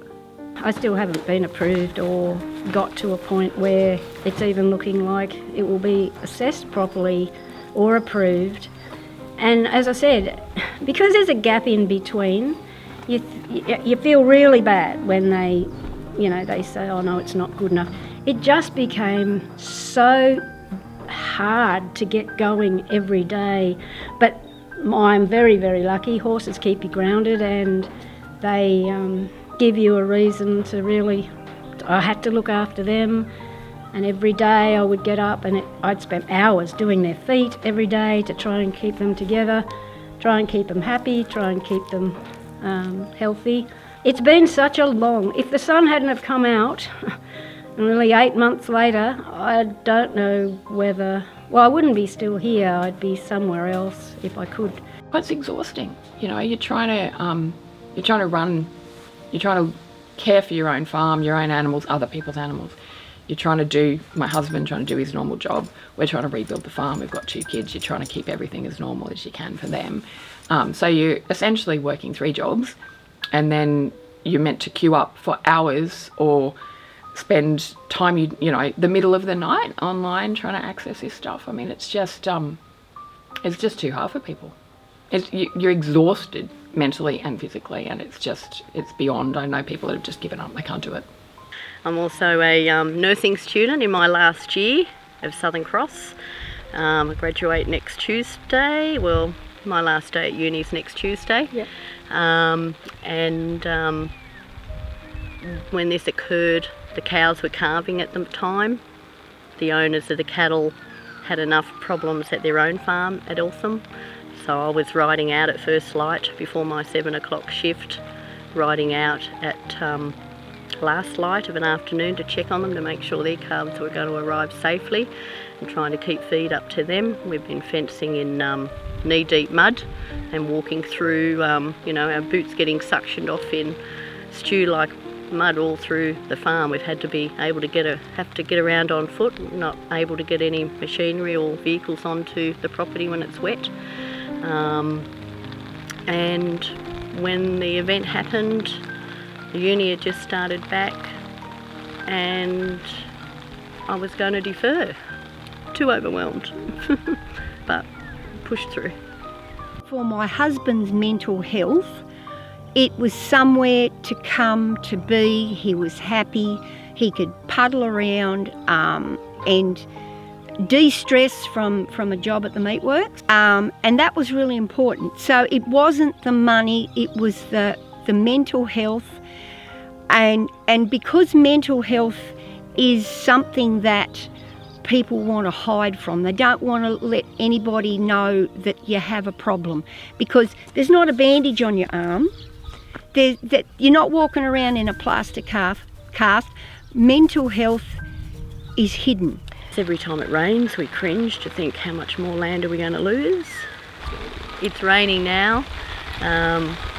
S5: I still haven't been approved or got to a point where it's even looking like it will be assessed properly or approved. And as I said, because there's a gap in between, you feel really bad when they say, "Oh no, it's not good enough." It just became so hard to get going every day. But I'm very, very lucky. Horses keep you grounded, and they give you a reason to really... I had to look after them, and every day I would get up and I'd spend hours doing their feet every day to try and keep them together, try and keep them happy, try and keep them healthy. It's been such a long... If the sun hadn't have come out, and really 8 months later, I don't know whether... Well, I wouldn't be still here. I'd be somewhere else if I could.
S6: Well, it's exhausting. You know, you're trying to care for your own farm, your own animals, other people's animals. My husband trying to do his normal job. We're trying to rebuild the farm. We've got 2 kids. You're trying to keep everything as normal as you can for them. So you're essentially working 3 jobs, and then you're meant to queue up for hours or spend time, the middle of the night online trying to access this stuff. I mean, it's just too hard for people. You're exhausted mentally and physically, and it's beyond. I know people that have just given up. They can't do it.
S7: I'm also a nursing student in my last year of Southern Cross. I graduate next Tuesday. Well, my last day at uni is next Tuesday.
S5: Yep.
S7: When this occurred, the cows were calving at the time. The owners of the cattle had enough problems at their own farm at Eltham, so I was riding out at first light before my 7 o'clock shift, riding out at last light of an afternoon to check on them to make sure their calves were going to arrive safely and trying to keep feed up to them. We've been fencing in knee-deep mud and walking through, our boots getting suctioned off in stew-like mud all through the farm. We've had to be able to have to get around on foot, not able to get any machinery or vehicles onto the property when it's wet. And when the event happened, the uni had just started back and I was going to defer. Too overwhelmed, but pushed through.
S3: For my husband's mental health, it was somewhere to come to be. He was happy. He could puddle around and de-stress from a job at the meatworks, and that was really important. So it wasn't the money, it was the mental health, and because mental health is something that people want to hide from. They don't want to let anybody know that you have a problem, because there's not a bandage on your arm. That you're not walking around in a plaster cast. Mental health is hidden.
S7: Every time it rains, we cringe to think how much more land are we going to lose. It's raining now,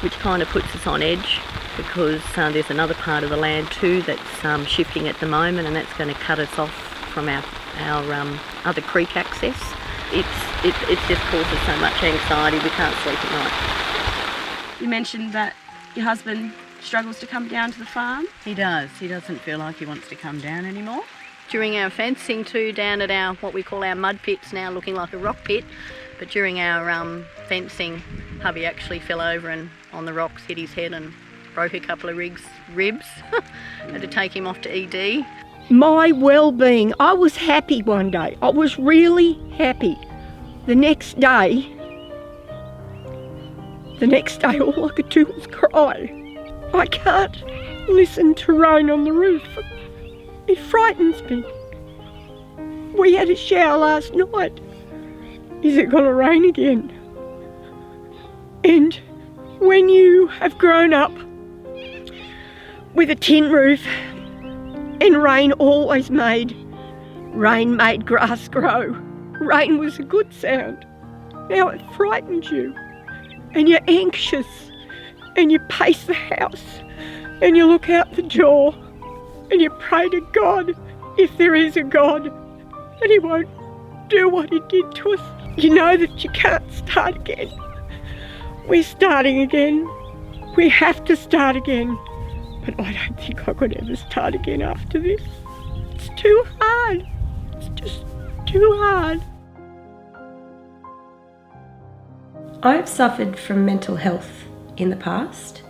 S7: which kind of puts us on edge, because there's another part of the land too that's shifting at the moment, and that's going to cut us off from our other creek access. It just causes so much anxiety. We can't sleep at night.
S13: You mentioned that your husband struggles to come down to the farm.
S7: He does. He doesn't feel like he wants to come down anymore. During our fencing too, down at our what we call our mud pits, now looking like a rock pit, but during our fencing, hubby actually fell over and on the rocks hit his head and broke a couple of ribs. Had to take him off to ED.
S3: My well-being, I was happy one day. I was really happy. The next day, all I could do was cry. I can't listen to rain on the roof. It frightens me. We had a shower last night. Is it going to rain again? And when you have grown up with a tin roof, and rain always made grass grow. Rain was a good sound. Now it frightens you, and you're anxious, and you pace the house, and you look out the door, and you pray to God, if there is a God, that He won't do what He did to us. You know that you can't start again. We're starting again. We have to start again. But I don't think I could ever start again after this. It's too hard. It's just too hard.
S8: I've suffered from mental health in the past,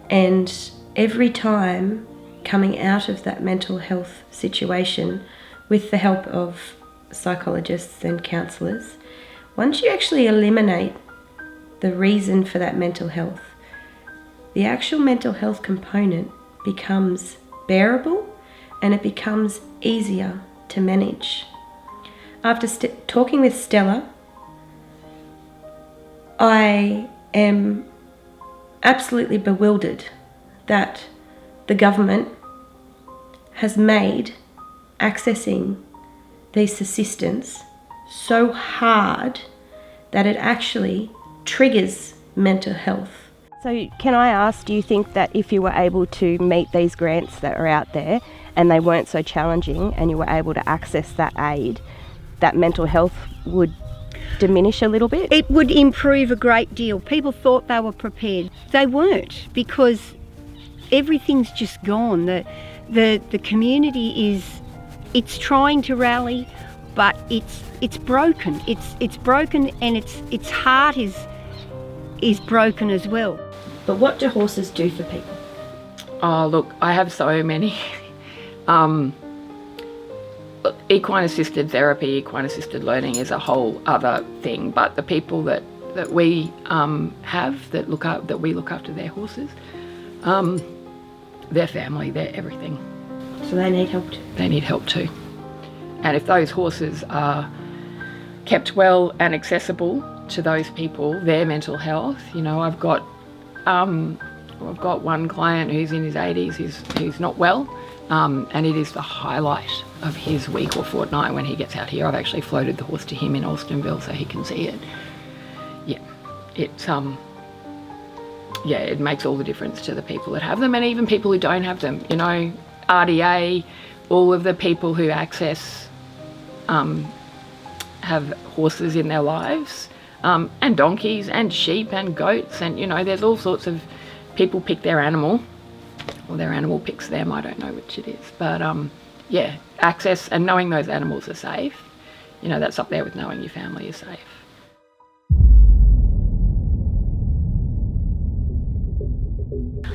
S8: and every time coming out of that mental health situation with the help of psychologists and counsellors, once you actually eliminate
S2: the reason for that mental health, the actual mental health component becomes bearable and it becomes easier to manage. After talking with Stella, I am absolutely bewildered that the government has made accessing these assistance so hard that it actually triggers mental health.
S9: So can I ask, do you think that if you were able to meet these grants that are out there and they weren't so challenging and you were able to access that aid, that mental health would diminish a little bit?
S3: It would improve a great deal. People thought they were prepared. They weren't, because everything's just gone. The community it's trying to rally, but it's broken. It's broken, and its heart is broken as well.
S2: But what do horses do for people?
S6: Oh, look, I have so many. Equine assisted therapy, equine assisted learning is a whole other thing, but the people that we have that we look after their horses, their family, their everything.
S2: So they need help too?
S6: They need help too. And if those horses are kept well and accessible to those people, their mental health, I've got one client who's in his 80s who's not well, and it is the highlight of his week or fortnight when he gets out here. I've actually floated the horse to him in Alstonville so he can see it. Yeah, it makes all the difference to the people that have them, and even people who don't have them. RDA, all of the people who access have horses in their lives, and donkeys and sheep and goats, and there's all sorts of people pick their animal, or their animal picks them. I don't know which it is, but access and knowing those animals are safe, that's up there with knowing your family is safe.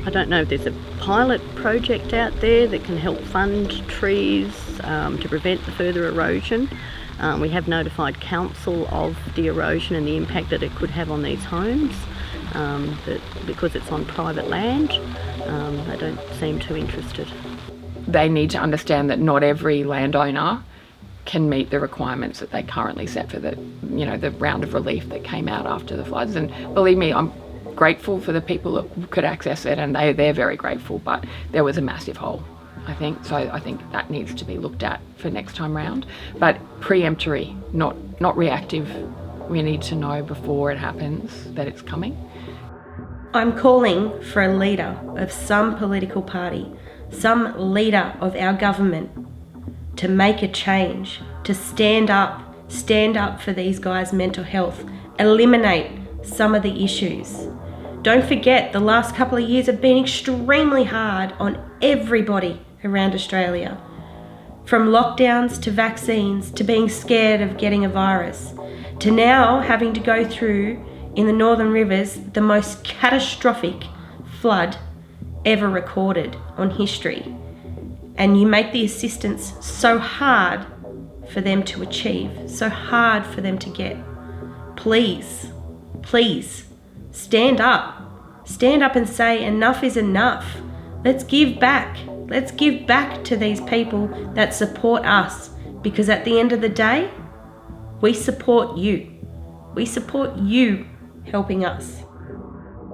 S7: I don't know if there's a pilot project out there that can help fund trees to prevent the further erosion. We have notified council of the erosion and the impact that it could have on these homes, but because it's on private land, they don't seem too interested.
S6: They need to understand that not every landowner can meet the requirements that they currently set for the round of relief that came out after the floods. And believe me, I'm grateful for the people that could access it, and they're very grateful, but there was a massive hole, I think. So I think that needs to be looked at for next time round, but preemptory, not reactive. We need to know before it happens that it's coming.
S2: I'm calling for a leader of some political party, some leader of our government, to make a change, to stand up for these guys' mental health, eliminate some of the issues. Don't forget, the last couple of years have been extremely hard on everybody around Australia. From lockdowns to vaccines to being scared of getting a virus, to now having to go through in the Northern Rivers the most catastrophic flood ever recorded on history. And you make the assistance so hard for them to achieve, so hard for them to get. Please, stand up. Stand up and say enough is enough. Let's give back. Let's give back to these people that support us, because at the end of the day, we support you. We support you helping us.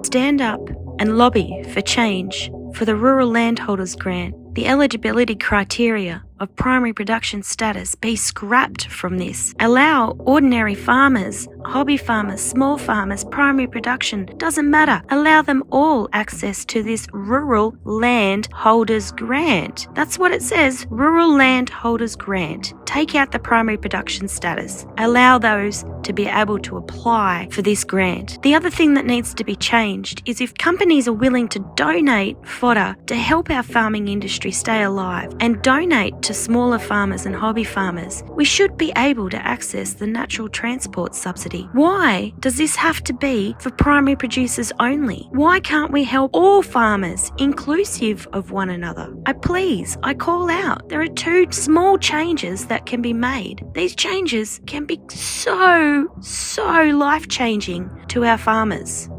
S8: Stand up and lobby for change for the Rural Landholders Grant. The eligibility criteria of primary production status be scrapped from this. Allow ordinary farmers, hobby farmers, small farmers, primary production, doesn't matter. Allow them all access to this Rural Landholders Grant. That's what it says, Rural Landholders Grant. Take out the primary production status. Allow those to be able to apply for this grant. The other thing that needs to be changed is if companies are willing to donate fodder to help our farming industry stay alive and donate to smaller farmers and hobby farmers, we should be able to access the natural transport subsidy. Why does this have to be for primary producers only? Why can't we help all farmers, inclusive of one another? I call out. There are two small changes that can be made. These changes can be so so life-changing to our farmers.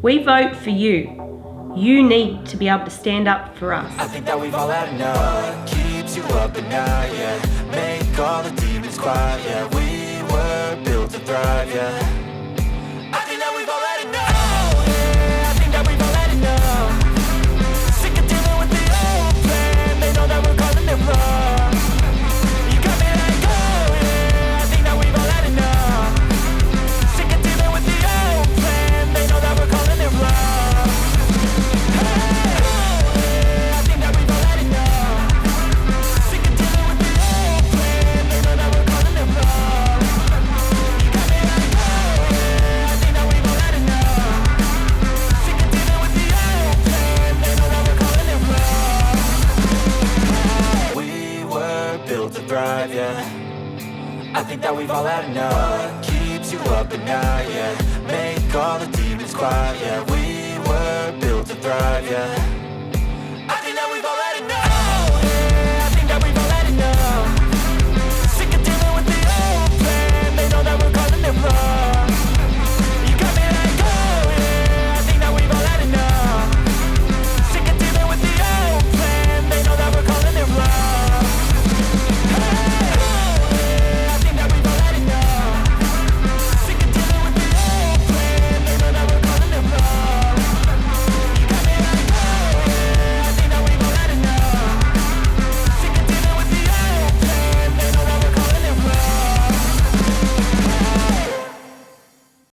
S2: We vote for you. You need to be able to stand up for us.
S1: I think that we've all had enough. Keeps you up at night, yeah. Make all the demons quiet, yeah. We were built to thrive, yeah. I think that we've all had enough. Oh, yeah. I think that we've all had enough. Sick of dealing with the old plan. They know that we're calling it wrong. You got me like, oh, yeah. I think that we've all had enough. Sick of dealing with the old plan. They know that we're calling it wrong. Thrive, yeah. I think that we've all had enough. Keeps you up at night, yeah. Make all the demons quiet, yeah. We were built to thrive, yeah.